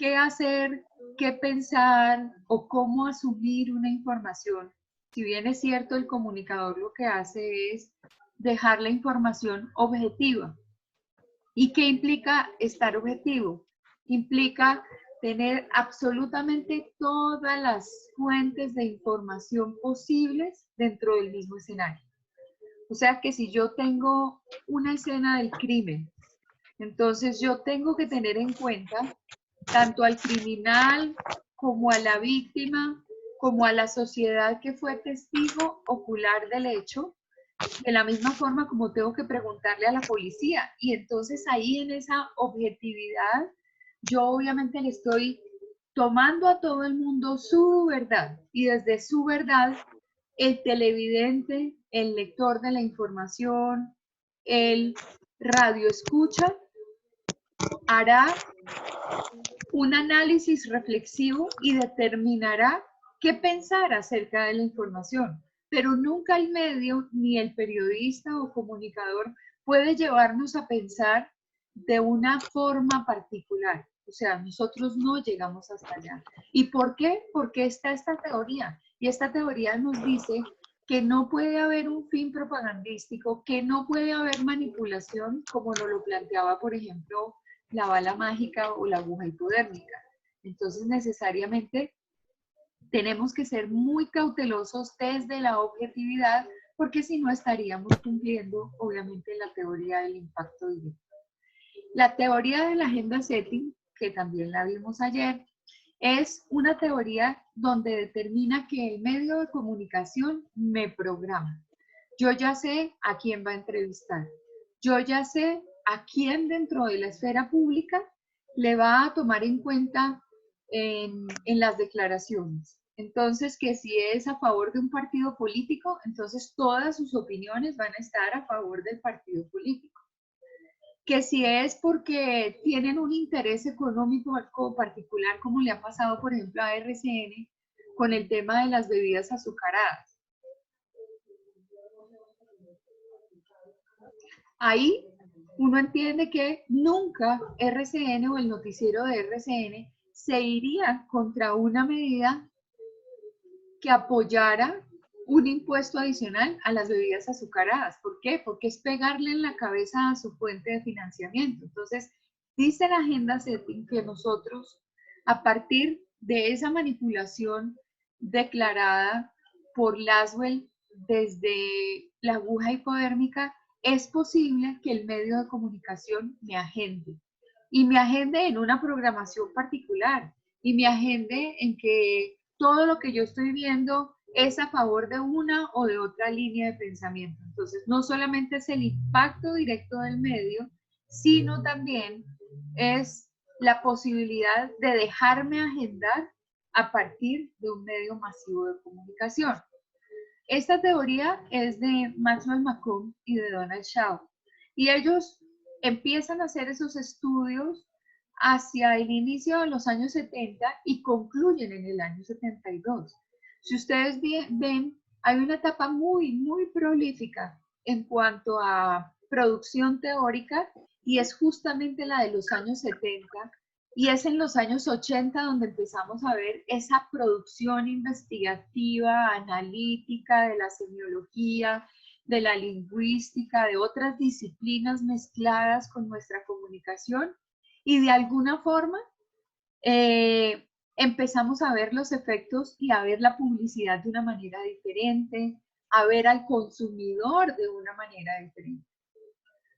qué hacer, qué pensar o cómo asumir una información. Si bien es cierto, el comunicador lo que hace es dejar la información objetiva. ¿Y qué implica estar objetivo? Implica tener absolutamente todas las fuentes de información posibles dentro del mismo escenario. O sea que si yo tengo una escena del crimen, entonces yo tengo que tener en cuenta tanto al criminal como a la víctima, como a la sociedad que fue testigo ocular del hecho, de la misma forma como tengo que preguntarle a la policía. Y entonces ahí en esa objetividad, yo obviamente le estoy tomando a todo el mundo su verdad. Y desde su verdad, el televidente, el lector de la información, el radio escucha, hará un análisis reflexivo y determinará qué pensar acerca de la información. Pero nunca el medio ni el periodista o comunicador puede llevarnos a pensar de una forma particular. O sea, nosotros no llegamos hasta allá. ¿Y por qué? Porque está esta teoría. Y esta teoría nos dice que no puede haber un fin propagandístico, que no puede haber manipulación, como nos lo planteaba, por ejemplo, la bala mágica o la aguja hipodérmica. Entonces, necesariamente tenemos que ser muy cautelosos desde la objetividad, porque si no estaríamos cumpliendo, obviamente, la teoría del impacto directo. La teoría de la agenda setting, que también la vimos ayer, es una teoría donde determina que el medio de comunicación me programa. Yo ya sé a quién va a entrevistar. Yo ya sé a quién dentro de la esfera pública le va a tomar en cuenta en las declaraciones. Entonces, que si es a favor de un partido político, entonces todas sus opiniones van a estar a favor del partido político. Que si es porque tienen un interés económico particular, como le ha pasado, por ejemplo, a RCN con el tema de las bebidas azucaradas. Ahí uno entiende que nunca RCN o el noticiero de RCN se iría contra una medida que apoyara un impuesto adicional a las bebidas azucaradas. ¿Por qué? Porque es pegarle en la cabeza a su fuente de financiamiento. Entonces, dice la agenda setting que nosotros, a partir de esa manipulación declarada por Laswell desde la aguja hipodérmica, es posible que el medio de comunicación me agende. Y me agende en una programación particular. Y me agende en que todo lo que yo estoy viendo es a favor de una o de otra línea de pensamiento. Entonces, no solamente es el impacto directo del medio, sino también es la posibilidad de dejarme agendar a partir de un medio masivo de comunicación. Esta teoría es de Maxwell McComb y de Donald Shaw. Y ellos empiezan a hacer esos estudios hacia el inicio de los años 70 y concluyen en el año 72. Si ustedes ven, hay una etapa muy prolífica en cuanto a producción teórica y es justamente la de los años 70 y es en los años 80 donde empezamos a ver esa producción investigativa, analítica de la semiología, de la lingüística, de otras disciplinas mezcladas con nuestra comunicación y de alguna forma empezamos a ver los efectos y a ver la publicidad de una manera diferente, a ver al consumidor de una manera diferente.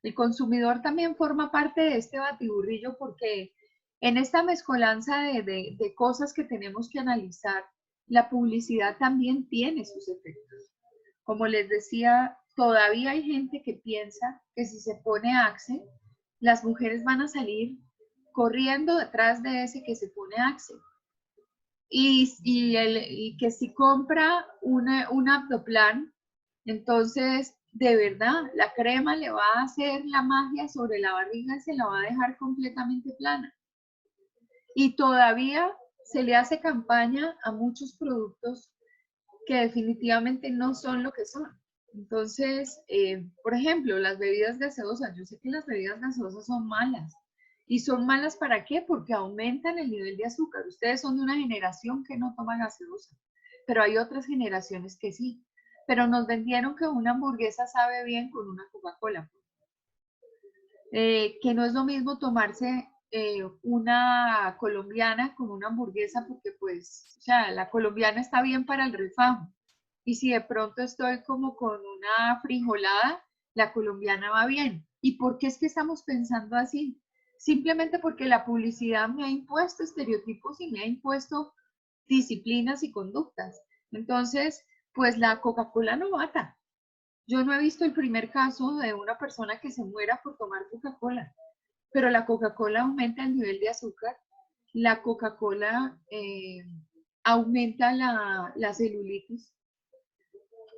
El consumidor también forma parte de este batiburrillo porque en esta mezcolanza de cosas que tenemos que analizar, la publicidad también tiene sus efectos. Como les decía, todavía hay gente que piensa que si se pone Axe, las mujeres van a salir corriendo detrás de ese que se pone Axe. Y que si compra un Abdoplan, entonces de verdad la crema le va a hacer la magia sobre la barriga y se la va a dejar completamente plana. Y todavía se le hace campaña a muchos productos que definitivamente no son lo que son. Entonces, por ejemplo, las bebidas gaseosas, yo sé que las bebidas gaseosas son malas ¿Y son malas para qué? Porque aumentan el nivel de azúcar. Ustedes son de una generación que no toma gaseosa, pero hay otras generaciones que sí. Pero nos vendieron que una hamburguesa sabe bien con una Coca-Cola. Que no es lo mismo tomarse una colombiana con una hamburguesa porque pues, o sea, la colombiana está bien para el refajo. Y si de pronto estoy como con una frijolada, la colombiana va bien. ¿Y por qué es que estamos pensando así? Simplemente porque la publicidad me ha impuesto estereotipos y me ha impuesto disciplinas y conductas. Entonces, pues la Coca-Cola no mata. Yo no he visto el primer caso de una persona que se muera por tomar Coca-Cola, pero la Coca-Cola aumenta el nivel de azúcar, la Coca-Cola aumenta la celulitis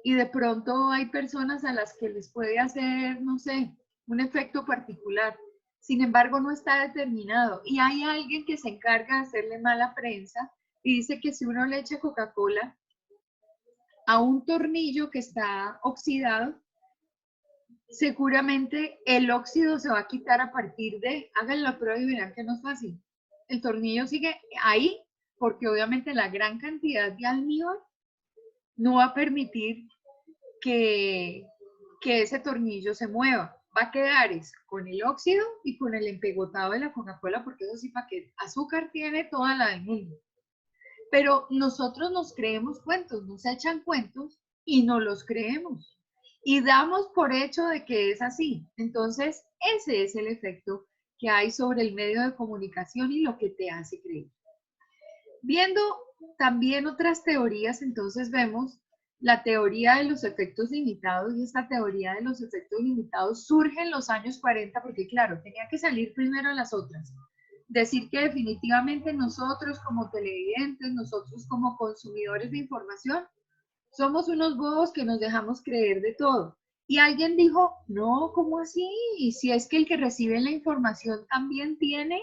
y de pronto hay personas a las que les puede hacer, no sé, un efecto particular. Sin embargo, no está determinado. Y hay alguien que se encarga de hacerle mala prensa y dice que si uno le echa Coca-Cola a un tornillo que está oxidado, seguramente el óxido se va a quitar a partir de, hagan la prueba y verán que no es fácil. El tornillo sigue ahí porque obviamente la gran cantidad de almíbar no va a permitir que, que ese tornillo se mueva. Va a quedar con el óxido y con el empegotado de la Coca-Cola, porque eso sí, para que azúcar tiene toda la del mundo. Pero nosotros nos creemos cuentos, nos echan cuentos y no los creemos. Y damos por hecho de que es así. Entonces, ese es el efecto que hay sobre el medio de comunicación y lo que te hace creer. Viendo también otras teorías, entonces vemos la teoría de los efectos limitados, y esta teoría de los efectos limitados surge en los años 40 porque, claro, tenía que salir primero las otras. Decir que definitivamente nosotros como televidentes, nosotros como consumidores de información, somos unos bobos que nos dejamos creer de todo. Y alguien dijo, no, ¿cómo así? Y si es que el que recibe la información también tiene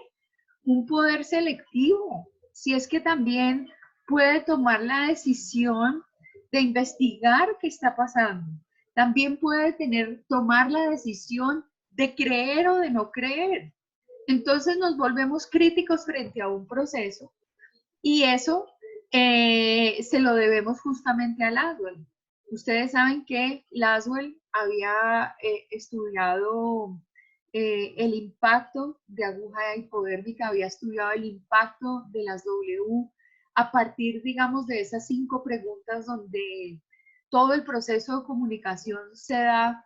un poder selectivo, si es que también puede tomar la decisión de investigar qué está pasando, también puede tomar la decisión de creer o de no creer. Entonces nos volvemos críticos frente a un proceso y eso se lo debemos justamente a Laswell. Ustedes saben que Laswell había estudiado el impacto de aguja hipodérmica, había estudiado el impacto de las W a partir, digamos, de esas 5 preguntas donde todo el proceso de comunicación se da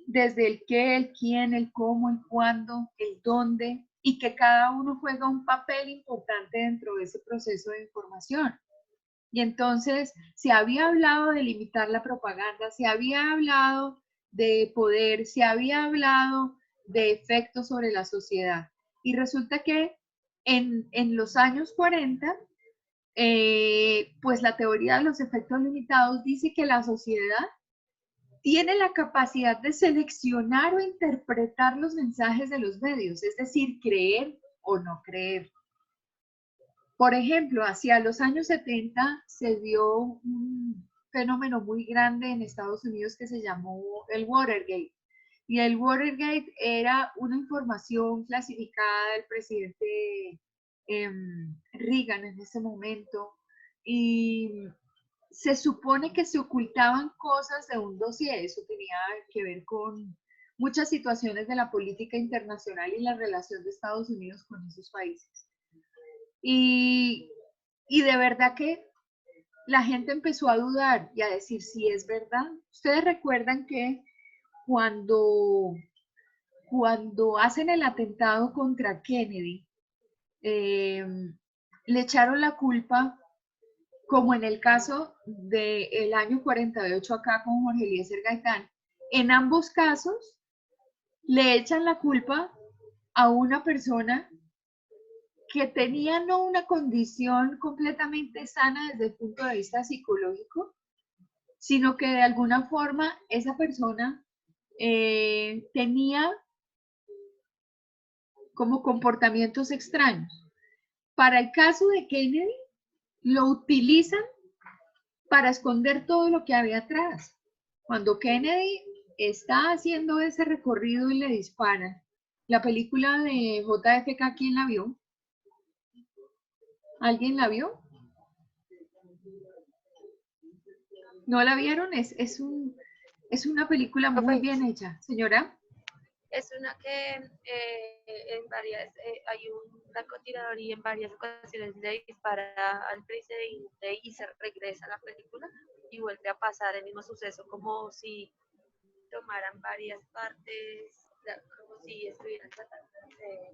desde el qué, el quién, el cómo, el cuándo, el dónde, y que cada uno juega un papel importante dentro de ese proceso de información. Y entonces se había hablado de limitar la propaganda, se había hablado de poder, se había hablado de efectos sobre la sociedad. Y resulta que en los años 40, pues la teoría de los efectos limitados dice que la sociedad tiene la capacidad de seleccionar o interpretar los mensajes de los medios, es decir, creer o no creer. Por ejemplo, hacia los años 70 se dio un fenómeno muy grande en Estados Unidos que se llamó el Watergate. Y el Watergate era una información clasificada del presidente Reagan en ese momento. Y se supone que se ocultaban cosas de un dossier, eso tenía que ver con muchas situaciones de la política internacional y la relación de Estados Unidos con esos países. Y de verdad que la gente empezó a dudar y a decir si es verdad. Ustedes recuerdan que cuando hacen el atentado contra Kennedy, le echaron la culpa, como en el caso del año 48 acá con Jorge Eliezer Gaitán. En ambos casos le echan la culpa a una persona que tenía no una condición completamente sana desde el punto de vista psicológico, sino que de alguna forma esa persona tenía como comportamientos extraños. Para el caso de Kennedy, lo utilizan para esconder todo lo que había atrás. Cuando Kennedy está haciendo ese recorrido y le disparan, La película de JFK, ¿quién la vio? ¿Alguien la vio? ¿No la vieron? Es una película muy Profe, bien hecha. Señora, es una que en varias, hay un francotirador y en varias ocasiones le dispara al presidente y se regresa a la película y vuelve a pasar el mismo suceso, como si tomaran varias partes, como si estuvieran tratando de...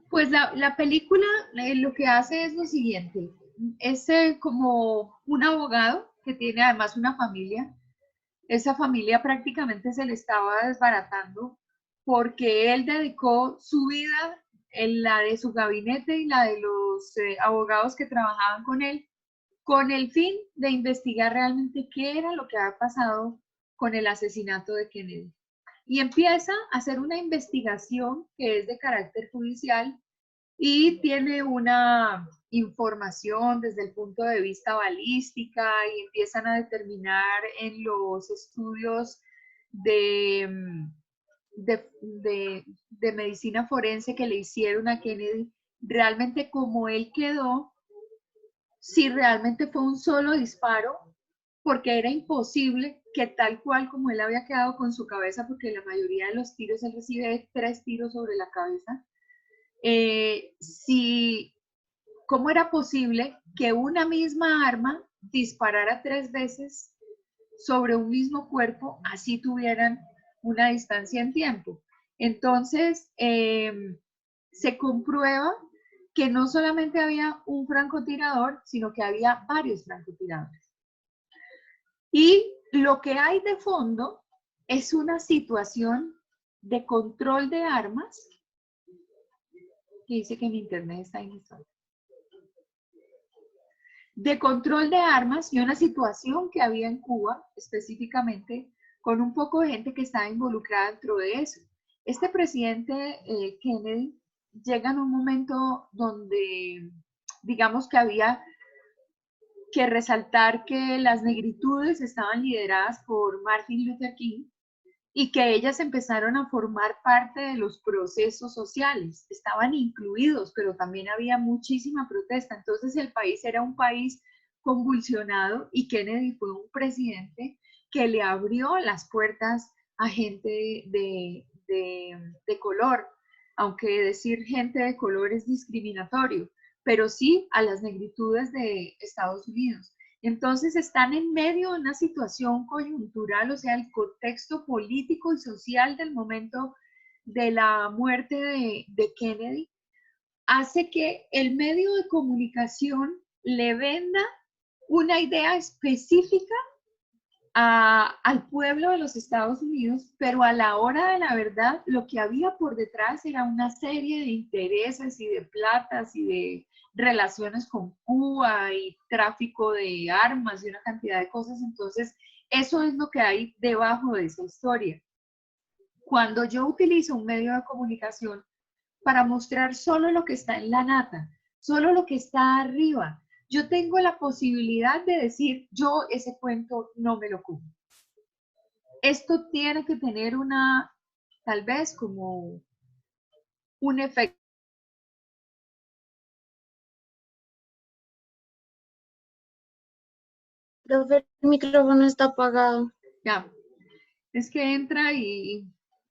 pues la película lo que hace es lo siguiente. Es como un abogado que tiene además una familia. Esa familia prácticamente se le estaba desbaratando porque él dedicó su vida, en la de su gabinete y la de los abogados que trabajaban con él, con el fin de investigar realmente qué era lo que había pasado con el asesinato de Kennedy. Y empieza a hacer una investigación que es de carácter judicial y tiene una información desde el punto de vista balística y empiezan a determinar en los estudios de, de medicina forense que le hicieron a Kennedy, realmente cómo él quedó, si realmente fue un solo disparo, porque era imposible que tal cual como él había quedado con su cabeza, porque la mayoría de los tiros él recibe 3 tiros sobre la cabeza, si, cómo era posible que una misma arma disparara 3 veces sobre un mismo cuerpo, así tuvieran una distancia en tiempo. Entonces, se comprueba que no solamente había un francotirador, sino que había varios francotiradores. Y lo que hay de fondo es una situación de control de armas, que dice que mi internet está inestable, de control de armas y una situación que había en Cuba específicamente con un poco de gente que estaba involucrada dentro de eso. Este presidente Kennedy llega en un momento donde digamos que había que resaltar que las negritudes estaban lideradas por Martin Luther King y que ellas empezaron a formar parte de los procesos sociales, estaban incluidos, pero también había muchísima protesta. Entonces el país era un país convulsionado y Kennedy fue un presidente que le abrió las puertas a gente de color, aunque decir gente de color es discriminatorio, pero sí a las negritudes de Estados Unidos. Entonces están en medio de una situación coyuntural, o sea, el contexto político y social del momento de la muerte de Kennedy hace que el medio de comunicación le venda una idea específica al pueblo de los Estados Unidos, pero a la hora de la verdad lo que había por detrás era una serie de intereses y de platas y de relaciones con Cuba y tráfico de armas y una cantidad de cosas. Entonces, eso es lo que hay debajo de esa historia. Cuando yo utilizo un medio de comunicación para mostrar solo lo que está en la nata, solo lo que está arriba, yo tengo la posibilidad de decir, yo ese cuento no me lo como. Esto tiene que tener una, tal vez como un efecto. Profe, el micrófono está apagado. Ya, es que entra y,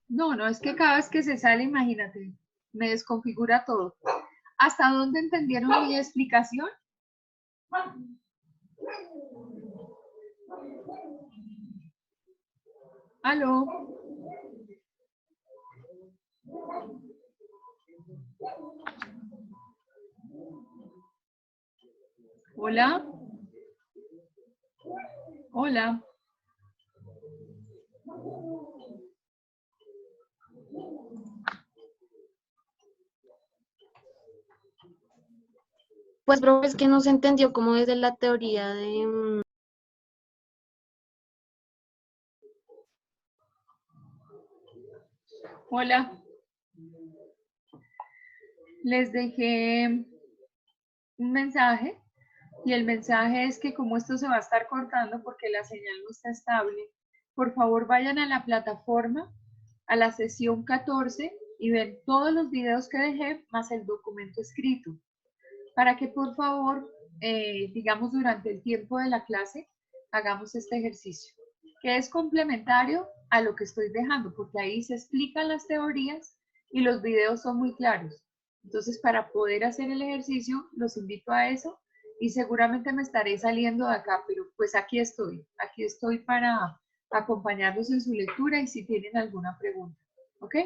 no, es que cada vez que se sale, imagínate, me desconfigura todo. ¿Hasta dónde entendieron mi explicación? ¿Aló? ¿Hola? Hola. Pues, profe, es que no se entendió como desde la teoría de... Hola. Les dejé un mensaje y el mensaje es que como esto se va a estar cortando porque la señal no está estable, por favor vayan a la plataforma a la sesión 14 y ven todos los videos que dejé más el documento escrito, para que por favor, digamos durante el tiempo de la clase, hagamos este ejercicio, que es complementario a lo que estoy dejando, porque ahí se explican las teorías y los videos son muy claros. Entonces, para poder hacer el ejercicio, los invito a eso y seguramente me estaré saliendo de acá, pero pues aquí estoy para acompañarlos en su lectura y si tienen alguna pregunta. ¿Ok?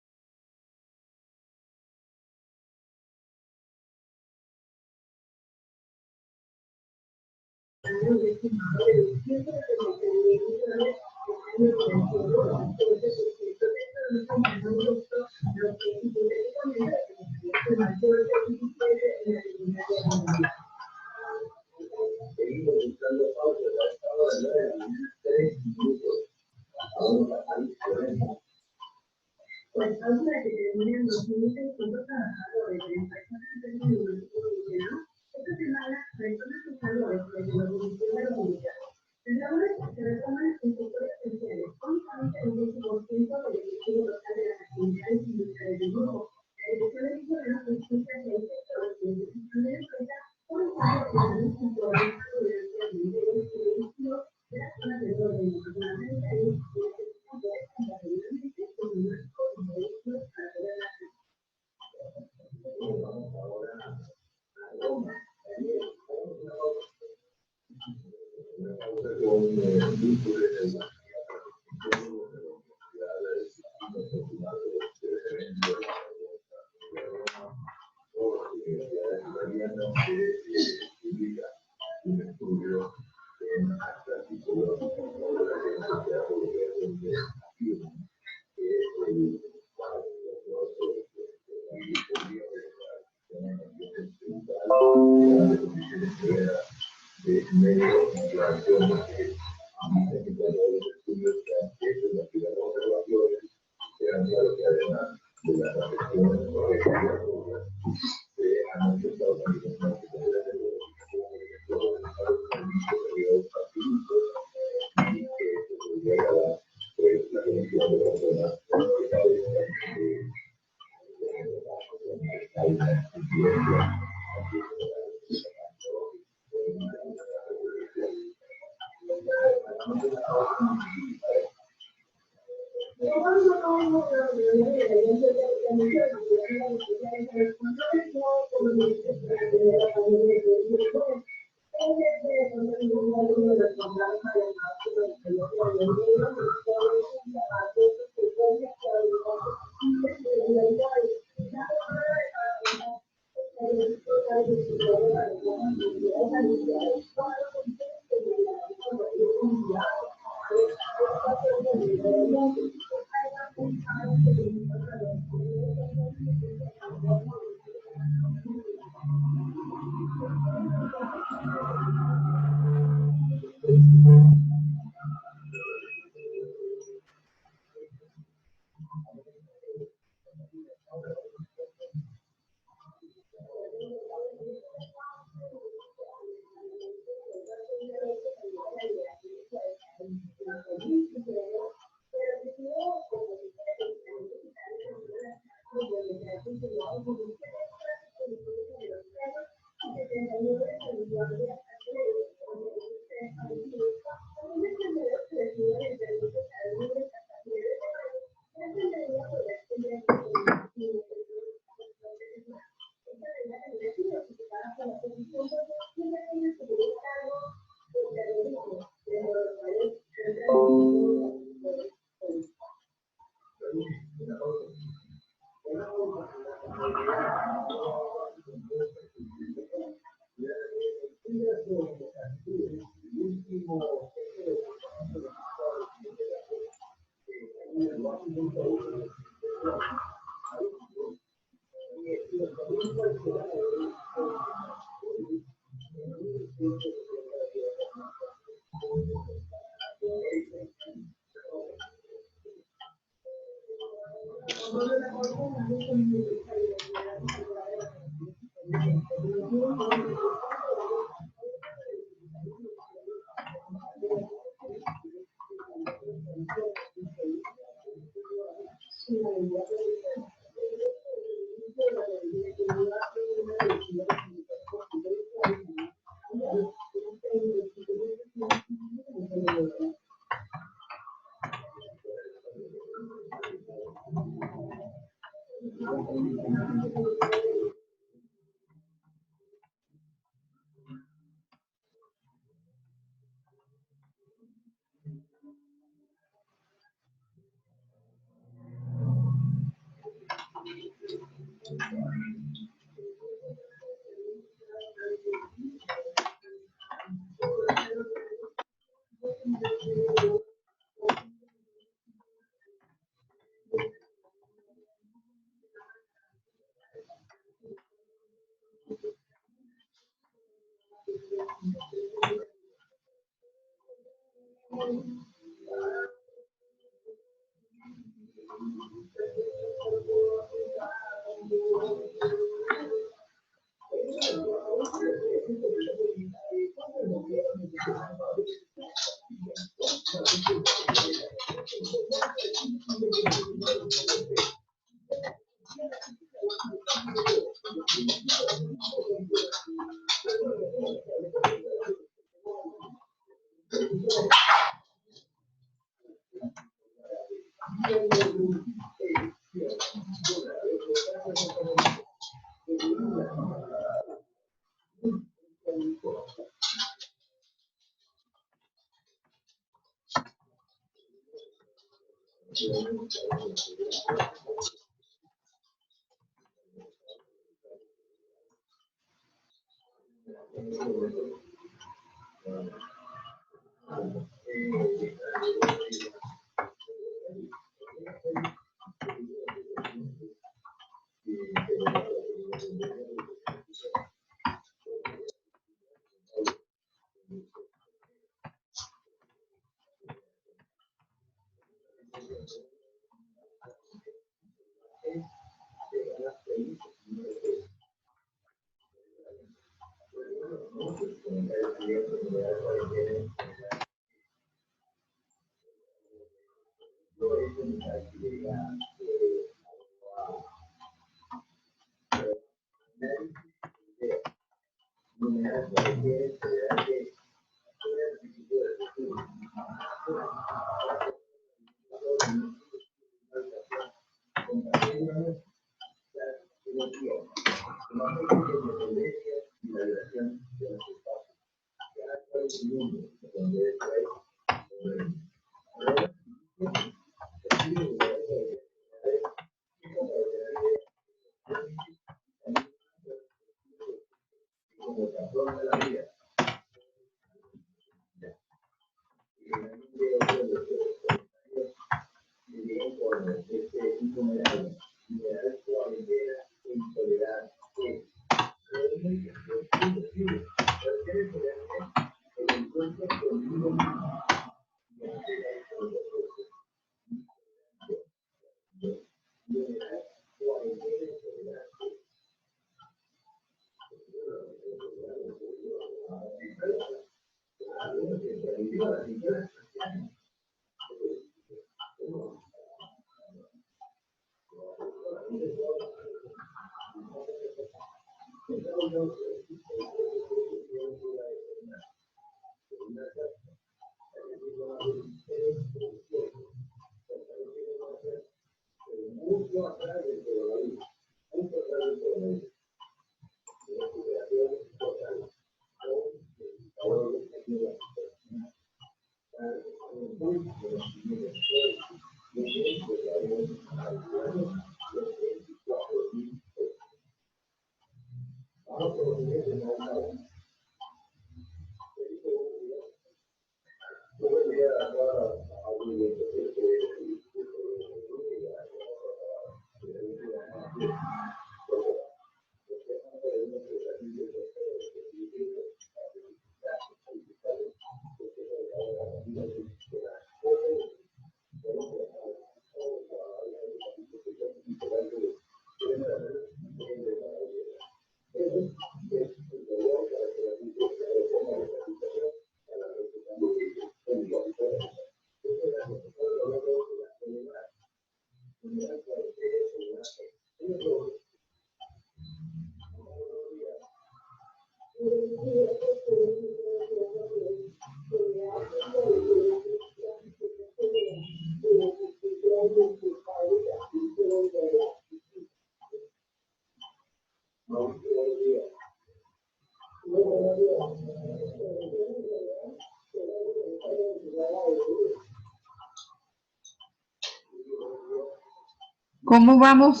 ¿Cómo vamos?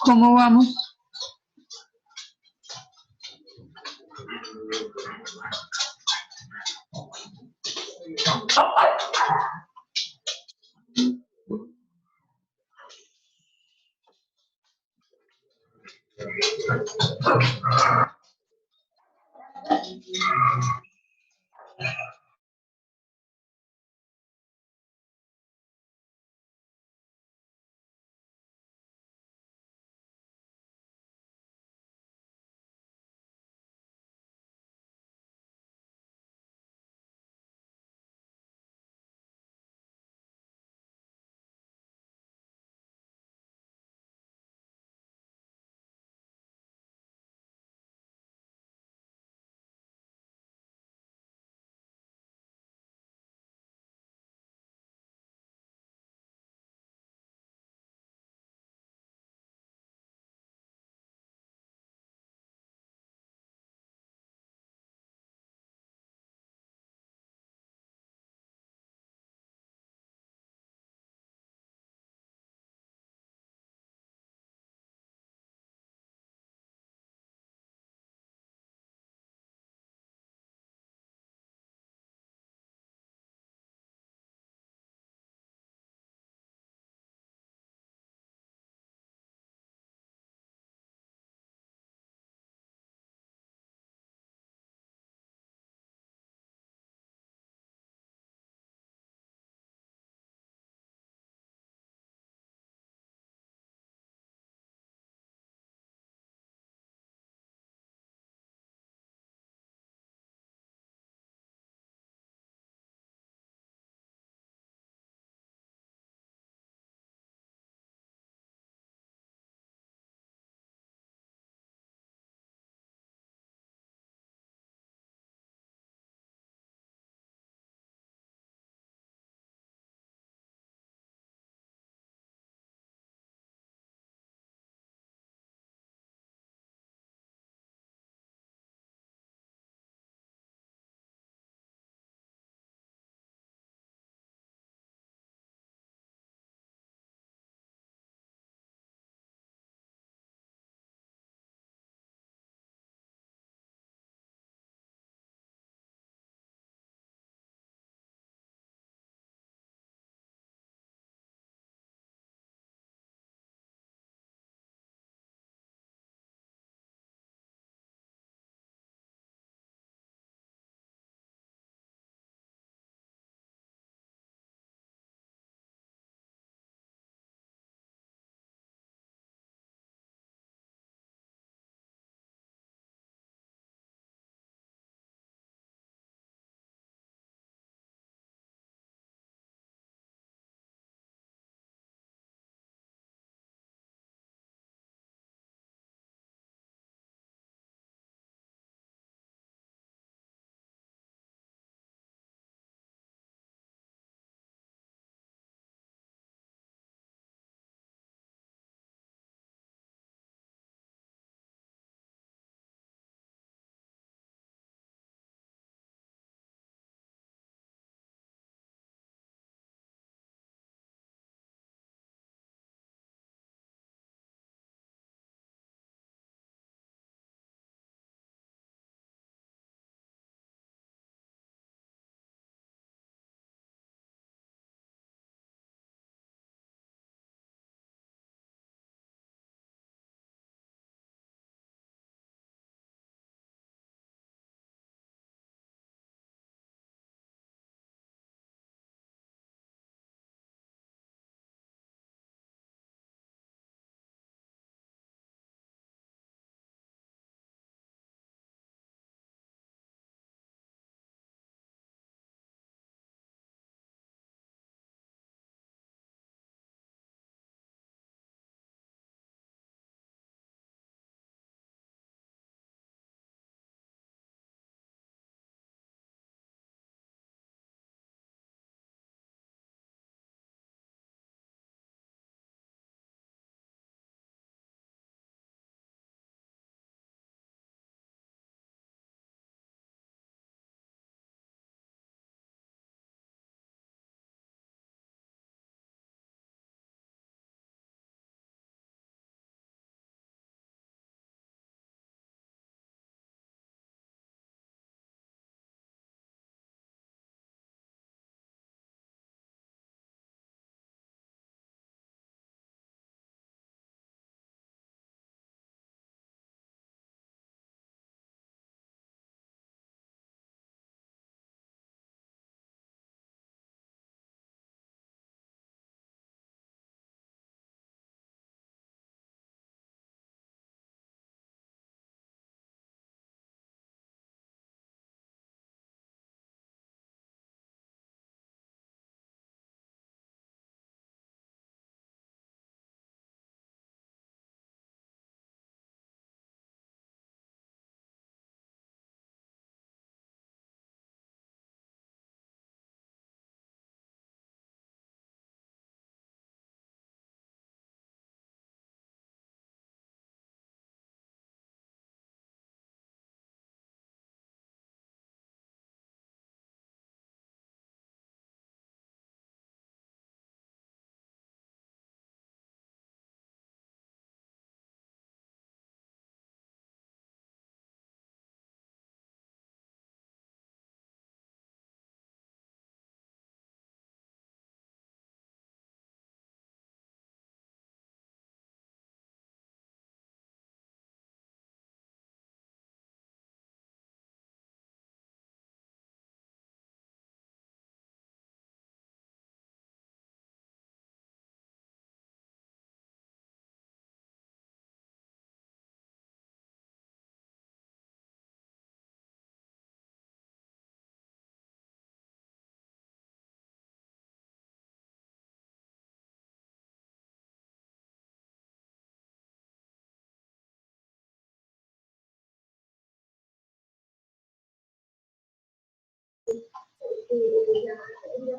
¿Cómo vamos?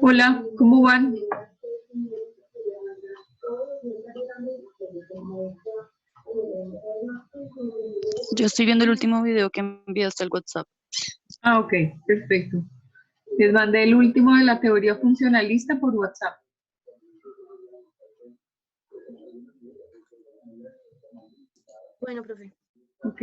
Hola, ¿cómo van? Yo estoy viendo el último video que enviaste al WhatsApp. Ah, ok, perfecto. Les mandé el último de la teoría funcionalista por WhatsApp. Bueno, profe. Ok.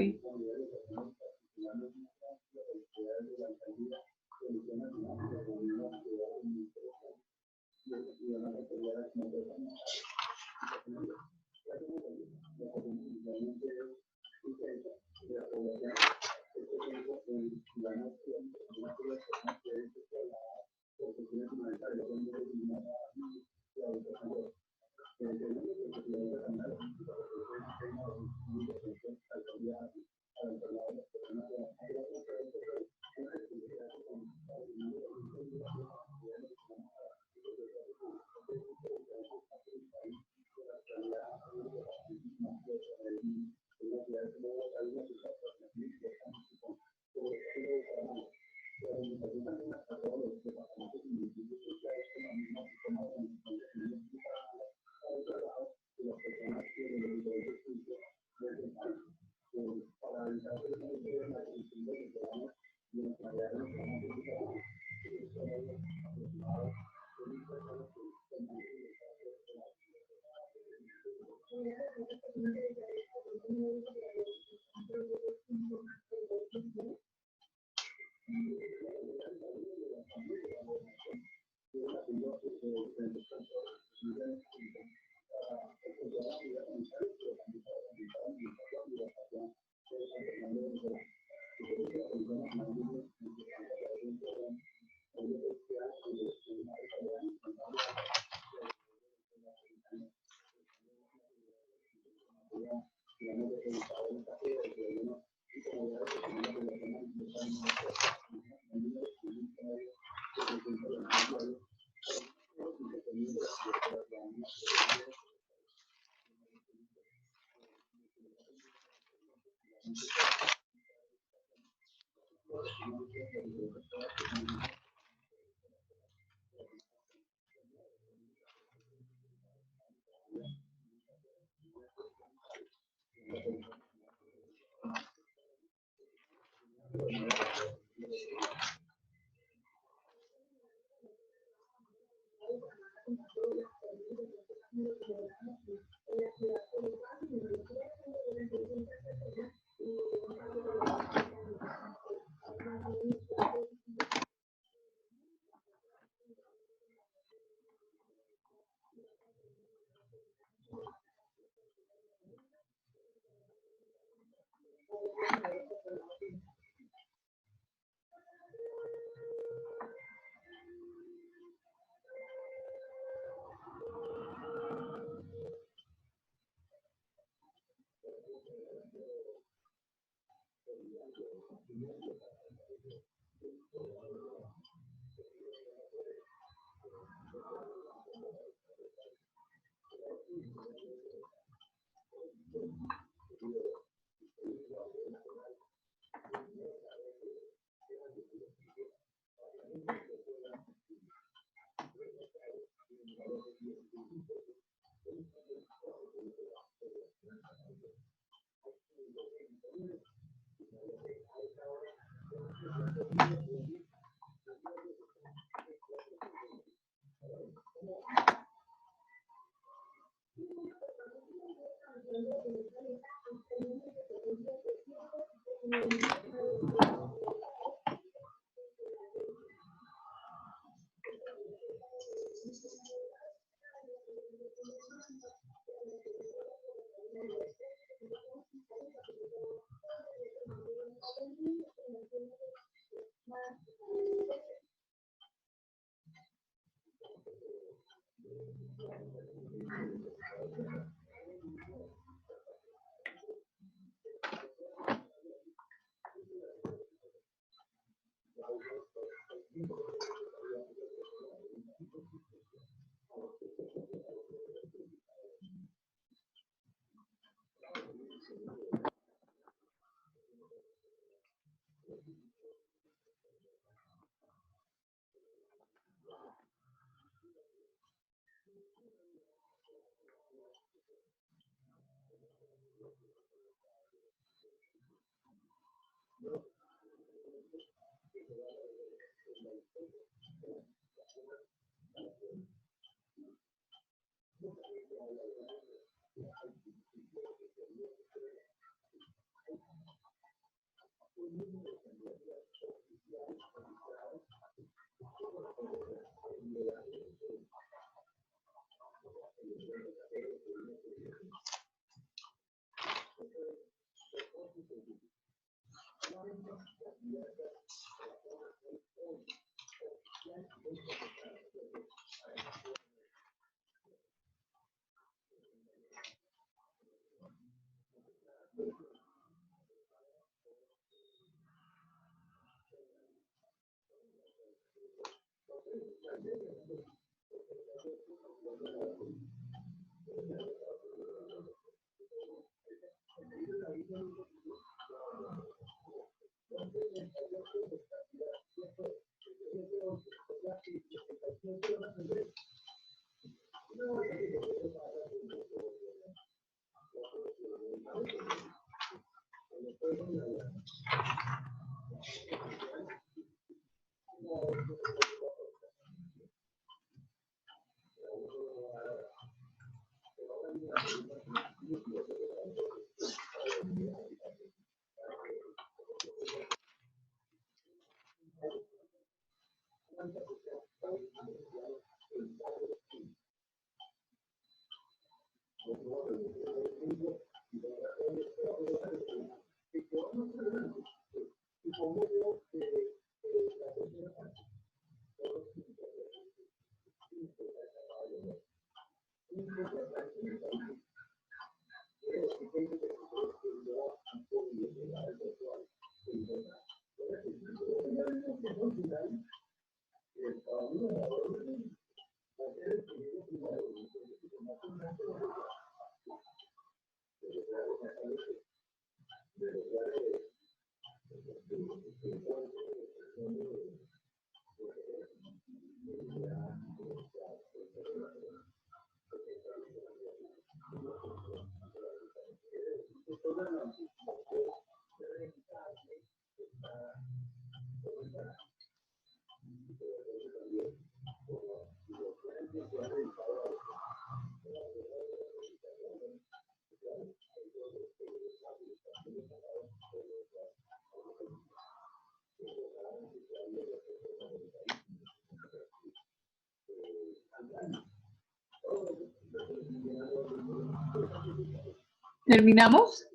¿Terminamos?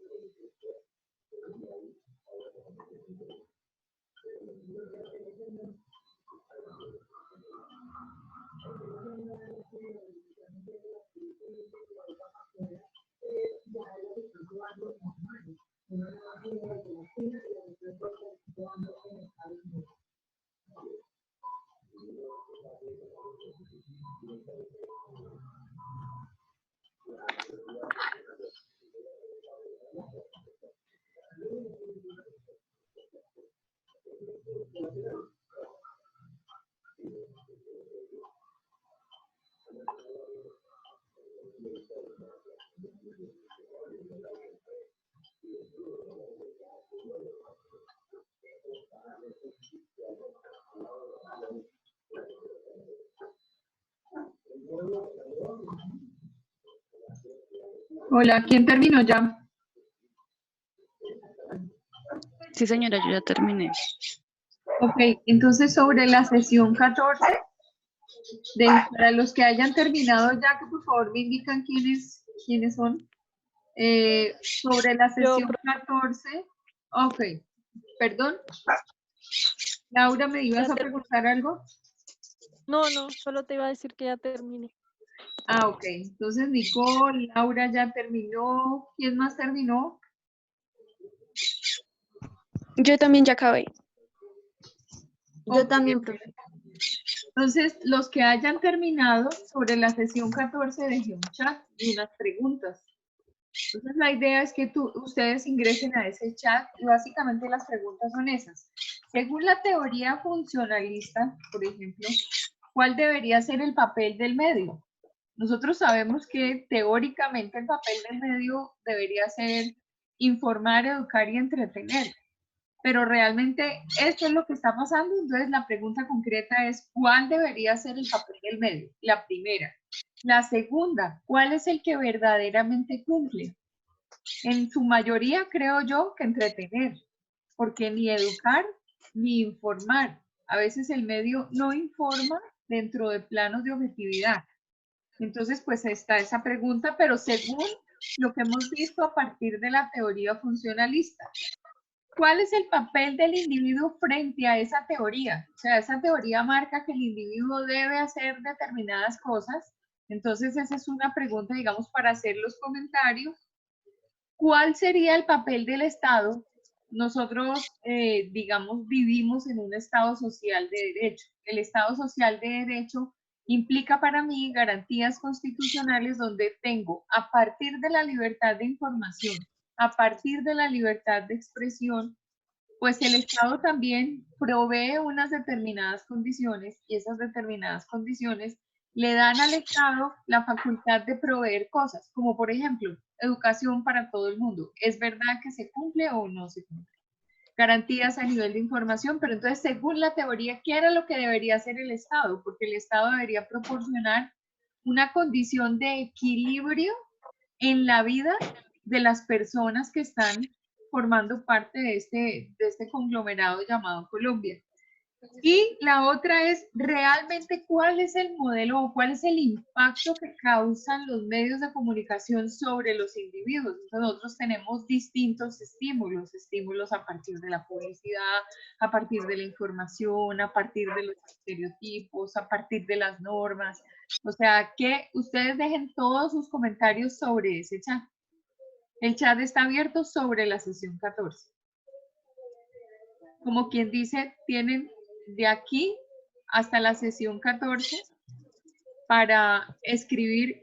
Hola, ¿quién terminó ya? Sí, señora, yo ya terminé. Ok, entonces sobre la sesión 14, para los que hayan terminado ya, que por favor me indican quiénes son. Sobre la sesión 14, ok, perdón. Laura, ¿me ibas a preguntar algo? No, solo te iba a decir que ya terminé. Ah, ok, entonces Nicole, Laura ya terminó. ¿Quién más terminó? Yo también ya acabé. Yo también, profe. Entonces, los que hayan terminado sobre la sesión 14, dejé un chat y unas preguntas. Entonces, la idea es que ustedes ingresen a ese chat y básicamente las preguntas son esas. Según la teoría funcionalista, por ejemplo, ¿cuál debería ser el papel del medio? Nosotros sabemos que teóricamente el papel del medio debería ser informar, educar y entretener, pero realmente esto es lo que está pasando. Entonces la pregunta concreta es, ¿cuál debería ser el papel del medio? La primera. La segunda, ¿cuál es el que verdaderamente cumple? En su mayoría creo yo que entretener, porque ni educar ni informar. A veces el medio no informa dentro de planos de objetividad. Entonces, pues está esa pregunta, pero según lo que hemos visto a partir de la teoría funcionalista, ¿cuál es el papel del individuo frente a esa teoría? O sea, esa teoría marca que el individuo debe hacer determinadas cosas. Entonces, esa es una pregunta, digamos, para hacer los comentarios. ¿Cuál sería el papel del Estado? Nosotros, digamos, vivimos en un Estado social de derecho. El Estado social de derecho implica para mí garantías constitucionales donde tengo, a partir de la libertad de información, a partir de la libertad de expresión, pues el Estado también provee unas determinadas condiciones y esas determinadas condiciones le dan al Estado la facultad de proveer cosas, como por ejemplo, educación para todo el mundo. ¿Es verdad que se cumple o no se cumple? Garantías a nivel de información, pero entonces según la teoría, ¿qué era lo que debería hacer el Estado? Porque el Estado debería proporcionar una condición de equilibrio en la vida de las personas que están formando parte de este conglomerado llamado Colombia. Y la otra es realmente cuál es el modelo o cuál es el impacto que causan los medios de comunicación sobre los individuos. Entonces, nosotros tenemos distintos estímulos, estímulos a partir de la publicidad, a partir de la información, a partir de los estereotipos, a partir de las normas. O sea, que ustedes dejen todos sus comentarios sobre ese chat. El chat está abierto sobre la sesión 14. Como quien dice, tienen de aquí hasta la sesión 14 para escribir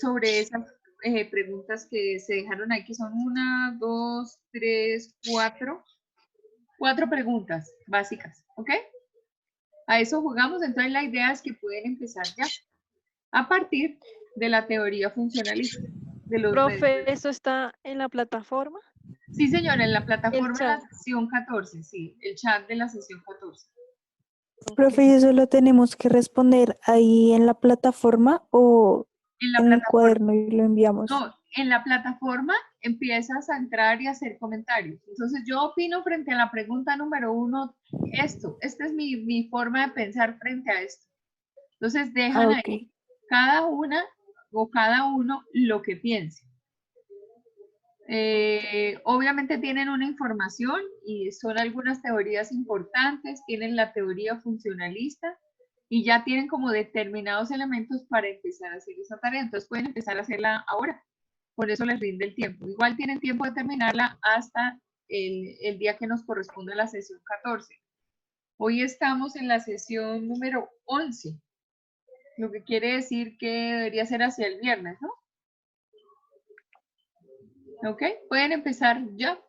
sobre esas preguntas que se dejaron ahí, que son 1, 2, 3, 4 preguntas básicas, ¿ok? A eso jugamos, entonces la idea es que pueden empezar ya, a partir de la teoría funcionalista. De los Profe, ¿eso está en la plataforma? Sí, señora, en la El plataforma de chat. la sesión 14, sí, el chat de la sesión 14. Profe, ¿y eso lo tenemos que responder ahí en la plataforma o En la en el plataforma, cuaderno y lo enviamos? no, en la plataforma empiezas a entrar y a hacer comentarios. Entonces yo opino frente a la pregunta número 1, esta es mi forma de pensar frente a esto. Entonces dejan Ok. ahí cada una o cada uno lo que piense. Obviamente tienen una información y son algunas teorías importantes, tienen la teoría funcionalista y ya tienen como determinados elementos para empezar a hacer esa tarea, entonces pueden empezar a hacerla ahora, por eso les rinde el tiempo. Igual tienen tiempo de terminarla hasta el día que nos corresponde a la sesión 14. Hoy estamos en la sesión número 11, lo que quiere decir que debería ser hacia el viernes, ¿no? ¿Ok? Pueden empezar ya.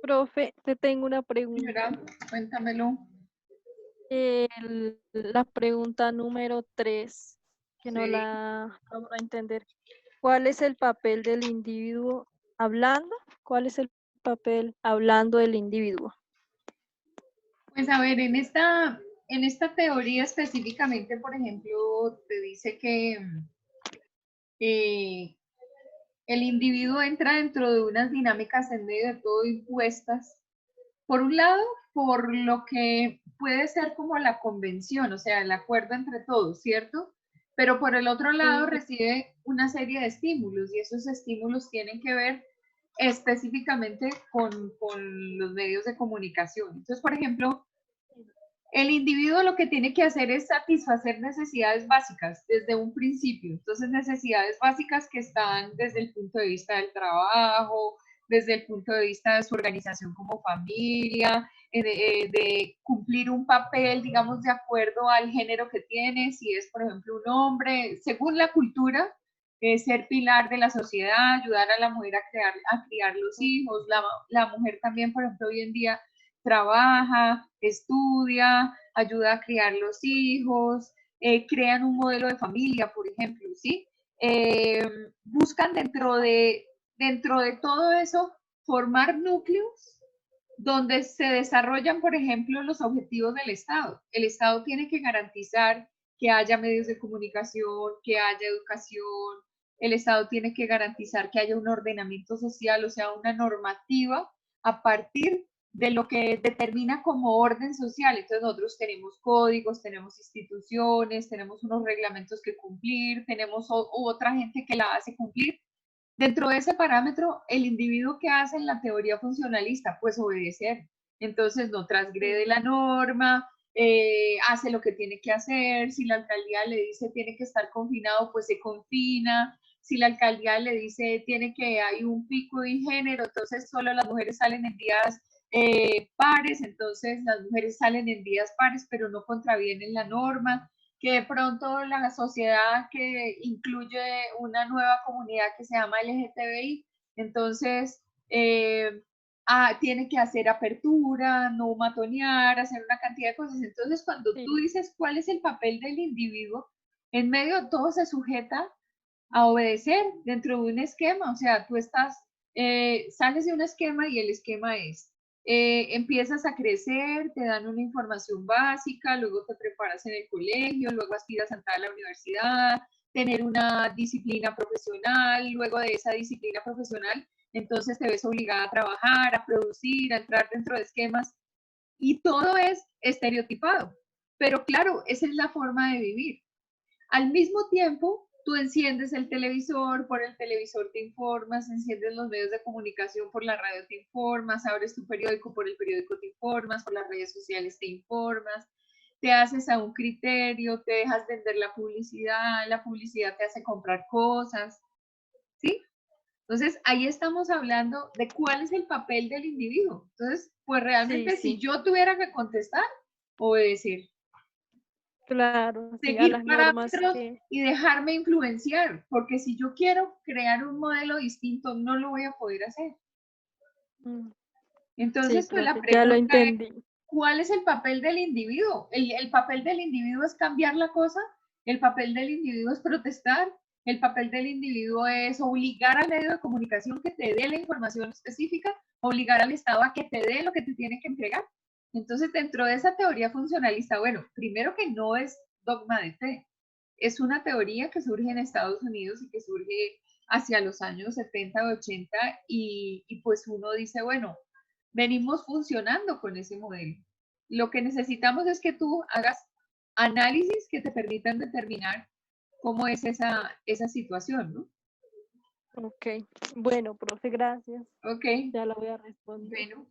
Profe, te tengo una pregunta. Señora, cuéntamelo. La pregunta número 3, que no Sí. la vamos a entender. ¿Cuál es el papel del individuo hablando? ¿Cuál es el papel hablando del individuo? Pues a ver, en esta teoría específicamente, por ejemplo, te dice que eh, el individuo entra dentro de unas dinámicas en medio de todo impuestas. Por un lado, por lo que puede ser como la convención, o sea, el acuerdo entre todos, ¿cierto? Pero por el otro lado Sí. recibe una serie de estímulos y esos estímulos tienen que ver específicamente con los medios de comunicación. Entonces, por ejemplo, el individuo lo que tiene que hacer es satisfacer necesidades básicas desde un principio. Entonces, necesidades básicas que están desde el punto de vista del trabajo, desde el punto de vista de su organización como familia, de cumplir un papel, digamos, de acuerdo al género que tiene, si es, por ejemplo, un hombre, según la cultura, ser pilar de la sociedad, ayudar a la mujer a criar los hijos. La mujer también, por ejemplo, hoy en día trabaja, estudia, ayuda a criar los hijos, crean un modelo de familia, por ejemplo, ¿sí? Buscan dentro de todo eso formar núcleos donde se desarrollan, por ejemplo, los objetivos del Estado. El Estado tiene que garantizar que haya medios de comunicación, que haya educación, el Estado tiene que garantizar que haya un ordenamiento social, o sea, una normativa a partir de lo que determina como orden social. Entonces nosotros tenemos códigos, tenemos instituciones, tenemos unos reglamentos que cumplir, tenemos otra gente que la hace cumplir. Dentro de ese parámetro, el individuo que hace en la teoría funcionalista, pues obedecer. Entonces no transgrede la norma, hace lo que tiene que hacer. Si la alcaldía le dice tiene que estar confinado, pues se confina. Si la alcaldía le dice tiene que hay un pico de género, entonces solo las mujeres salen en días pares, entonces las mujeres salen en días pares, pero no contravienen la norma, que de pronto la sociedad que incluye una nueva comunidad que se llama LGTBI, entonces tiene que hacer apertura, no matonear, hacer una cantidad de cosas. Entonces, cuando tú Sí. dices cuál es el papel del individuo, en medio de todo se sujeta a obedecer dentro de un esquema, o sea, tú sales de un esquema y el esquema es, empiezas a crecer, te dan una información básica, luego te preparas en el colegio, luego aspiras a entrar a la universidad, tener una disciplina profesional, luego de esa disciplina profesional, entonces te ves obligada a trabajar, a producir, a entrar dentro de esquemas y todo es estereotipado, pero claro, esa es la forma de vivir. Al mismo tiempo, tú enciendes el televisor, por el televisor te informas, enciendes los medios de comunicación, por la radio te informas, abres tu periódico, por el periódico te informas, por las redes sociales te informas, te haces a un criterio, te dejas vender la publicidad te hace comprar cosas, ¿sí? Entonces, ahí estamos hablando de cuál es el papel del individuo. Entonces, pues Sí, realmente si sí. yo tuviera que contestar, obedecer. Claro, sí, a Seguir las normas parámetros que... y dejarme influenciar, porque si yo quiero crear un modelo distinto, no lo voy a poder hacer. Mm, sí, Entonces, pues la profe, ya lo pregunta es, entendí. ¿cuál es el papel del individuo? El papel del individuo es cambiar la cosa, el papel del individuo es protestar, el papel del individuo es obligar al medio de comunicación que te dé la información específica, obligar al Estado a que te dé lo que te tiene que entregar. Entonces, dentro de esa teoría funcionalista, bueno, primero que no es dogma de fe, es una teoría que surge en Estados Unidos y que surge hacia los años 70 o 80 y pues uno dice, bueno, venimos funcionando con ese modelo. Lo que necesitamos es que tú hagas análisis que te permitan determinar cómo es esa situación, ¿no? Ok, bueno, profe, gracias. Ok, Ya la voy a responder. bueno.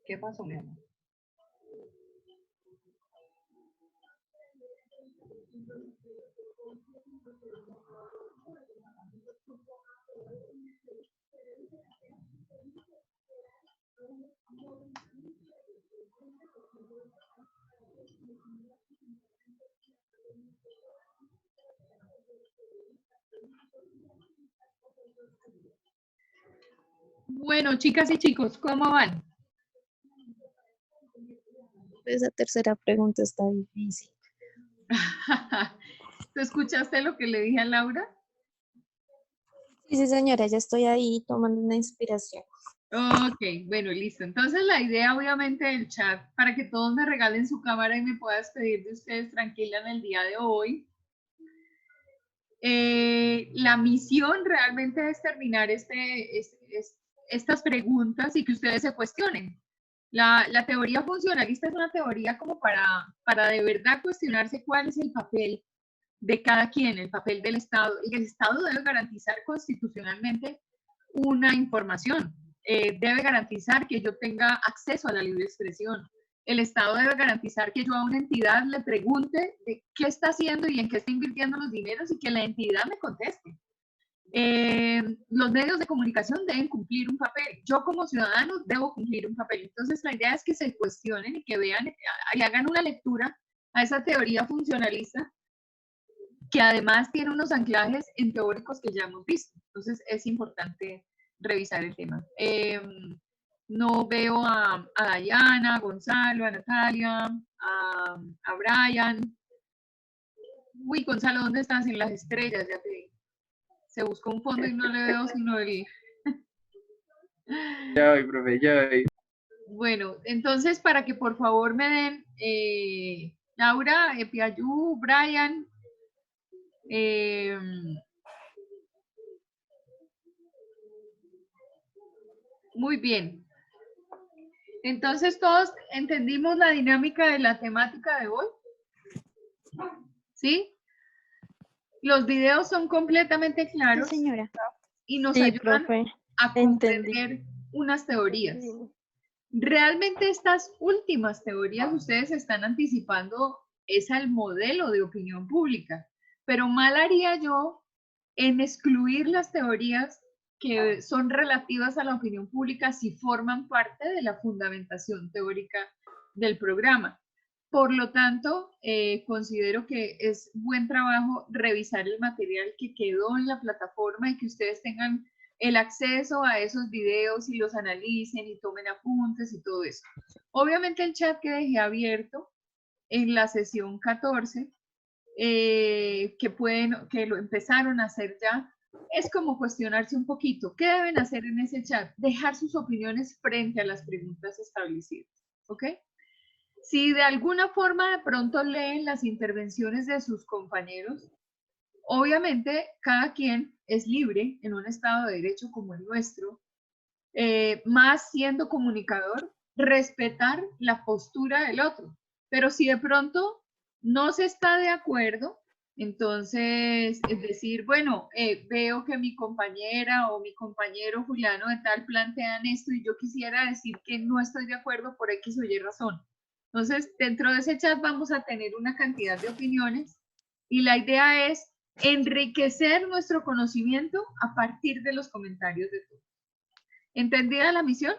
¿Qué pasó, mi amor? Bueno, chicas y chicos, ¿cómo van? Esa tercera pregunta está difícil. ¿Tú escuchaste lo que le dije a Laura? Sí, sí, señora, ya estoy ahí tomando una inspiración. Ok, bueno, listo. Entonces la idea obviamente del chat, para que todos me regalen su cámara y me pueda despedir de ustedes tranquila en el día de hoy. La misión realmente es terminar estas preguntas y que ustedes se cuestionen. La teoría funcionalista es una teoría como para de verdad cuestionarse cuál es el papel de cada quien, el papel del Estado. El Estado debe garantizar constitucionalmente una información, debe garantizar que yo tenga acceso a la libre expresión. El Estado debe garantizar que yo a una entidad le pregunte de qué está haciendo y en qué está invirtiendo los dineros y que la entidad me conteste. Los medios de comunicación deben cumplir un papel. Yo como ciudadano debo cumplir un papel. Entonces la idea es que se cuestionen y que vean y hagan una lectura a esa teoría funcionalista que además tiene unos anclajes en teóricos que ya hemos visto. Entonces es importante revisar el tema. No veo a Dayana, a Gonzalo, a Natalia, a Brian. Uy, Gonzalo, ¿dónde estás? En las estrellas, ya te digo. Se buscó un fondo y no le veo sino el... Ya voy, profe, ya voy. Bueno, entonces para que por favor me den Laura, Piayu, Brian, muy bien. Entonces todos entendimos la dinámica de la temática de hoy. ¿Sí? Los videos son completamente claros Sí, señora. y nos Sí, ayudan profe, a entendí. comprender unas teorías. Sí. Realmente estas últimas teorías ustedes están anticipando es el modelo de opinión pública, pero mal haría yo en excluir las teorías que son relativas a la opinión pública si forman parte de la fundamentación teórica del programa. Por lo tanto, considero que es buen trabajo revisar el material que quedó en la plataforma y que ustedes tengan el acceso a esos videos y los analicen y tomen apuntes y todo eso. Obviamente el chat que dejé abierto en la sesión 14, que lo empezaron a hacer ya, es como cuestionarse un poquito. ¿Qué deben hacer en ese chat? Dejar sus opiniones frente a las preguntas establecidas. ¿Ok? Si de alguna forma de pronto leen las intervenciones de sus compañeros, obviamente cada quien es libre en un Estado de Derecho como el nuestro, más siendo comunicador, respetar la postura del otro. Pero si de pronto no se está de acuerdo, Entonces, es decir, bueno, veo que mi compañera o mi compañero fulano de tal plantean esto y yo quisiera decir que no estoy de acuerdo por X o Y razón. Entonces, dentro de ese chat vamos a tener una cantidad de opiniones y la idea es enriquecer nuestro conocimiento a partir de los comentarios de todos. ¿Entendida la misión?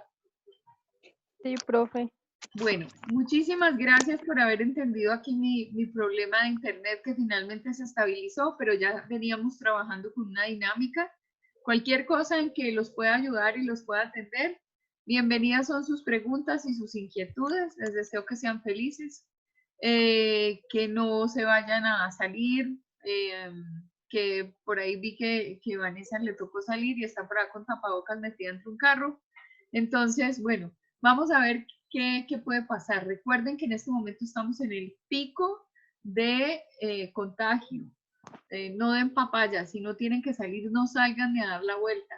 Sí, profe. Bueno, muchísimas gracias por haber entendido aquí mi problema de internet que finalmente se estabilizó, pero ya veníamos trabajando con una dinámica. Cualquier cosa en que los pueda ayudar y los pueda atender, bienvenidas son sus preguntas y sus inquietudes. Les deseo que sean felices, que no se vayan a salir, que por ahí vi que Vanessa le tocó salir y está por acá con tapabocas metida entre un carro. Entonces, bueno, vamos a ver qué puede pasar. Recuerden que en este momento estamos en el pico de contagio. No den papaya, si no tienen que salir, no salgan ni a dar la vuelta.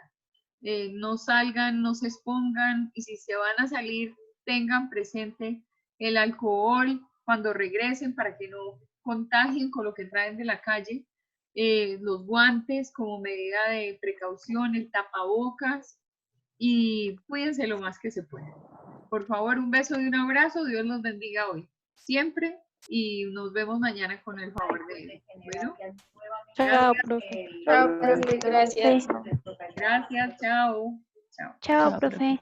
No salgan, no se expongan y si se van a salir, tengan presente el alcohol cuando regresen para que no contagien con lo que traen de la calle. Los guantes como medida de precaución, el tapabocas y cuídense lo más que se pueda. Por favor, un beso y un abrazo. Dios los bendiga hoy, siempre, y nos vemos mañana con el favor de Él. Bueno, Chao, profe. Chao, profe, gracias. gracias, chao. Chao. Chao, profe.